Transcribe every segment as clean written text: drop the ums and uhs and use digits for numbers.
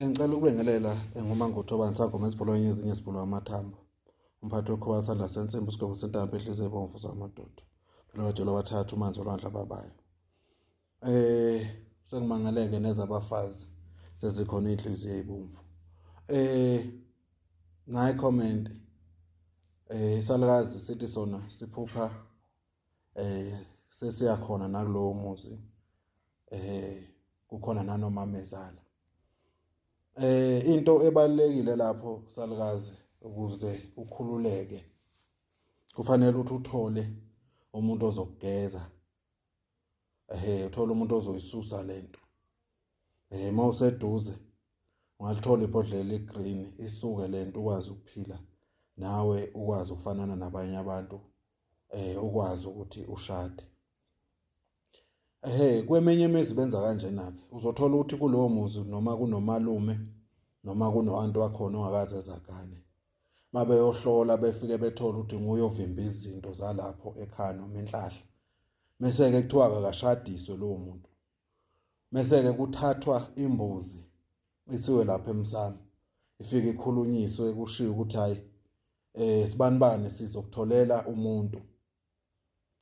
Ngicela ukubingelela nguMangutho Nsangoma ezibholweni ezinye ezibholwa amathambo. Umphathi wekhuba sandla sensimbi usigwebo sentambo ehlise ebomvu zamadoda. Phela batshela bathathu umanzi olwandle ababayo. Sengimangaleke nezabafazi sezikhona inhliziyo ezibomvu. Ngayi comment isalukazi sithi sona siphupha sesiyakhona nakulowo muzi kukhona nanomamezala. Into ebalekile lapho salukazi ukuze ukhululeke kufanele ukuthi uthole umuntu ozokugeza uthole umuntu ozoyisusa lento mawuseduze ungalithola ibhodlela legreen isuke lento ukwazi ukuphila nawe ukwazi ukufanana nabanye abantu ukwazi ukuthi ushade. Kwemenye imizi benza kanjena ke uzothola ukuthi kulowo muzi noma kunomalume noma kunowantu wakhona ongakaze ezagane mabeyohlola befike bethola ukuthi nguye ovimba izinto zalapho ekhaya noma enhlahla mase ke kuthiwa akashadiswe lowo muntu mase ke kuthathwa imbuzi ithiwe lapha emsamo ifike ikhulunyiswe kushiwo ukuthi hayi sibanibani sizokutholela umuntu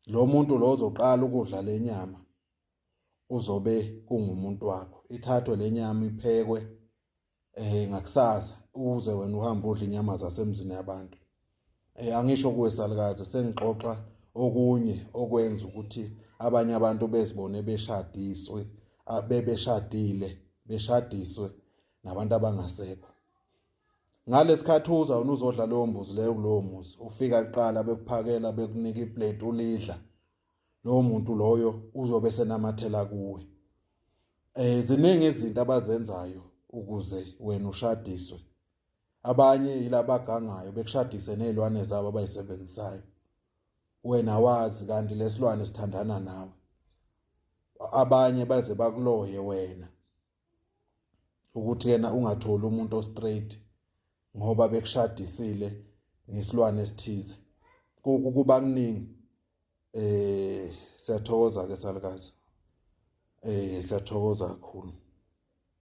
lo muntu lo ozoqala ukudla lenyama uzobe kungumuntu wakho ithathwe lenyama iphekwe ngakusasa uze wena uhambe udla inyama zasemzini yabantu. Angisho kuwe salukazi sengixoxa okunye okwenza ukuthi abanye abantu bezibone beshadiswe beshadiswe nabantu abangasekho. Ngalesikhathi uza uzodla leyo mbuzi leyo kulowo muzi ufika kuqala bekuphakela bekunika iplate ulidla lowo muntu loyo uzobe senamathela kuwe. Ziningi izinto abazenzayo ukuze wena ushadiswe. Abanye yilabagangayo bekushadise nezilwane zabo abayisebenzisayo. Wena wazi kanti lesilwane sithandana nawe. Abanye baze bakuloye wena ukuthi yena ungatholi umuntu ostraight ngoba bekushadisile ngesilwane esithize. Kuba kuningi siyathokoza ke salukazi. Siyathokoza kakhulu.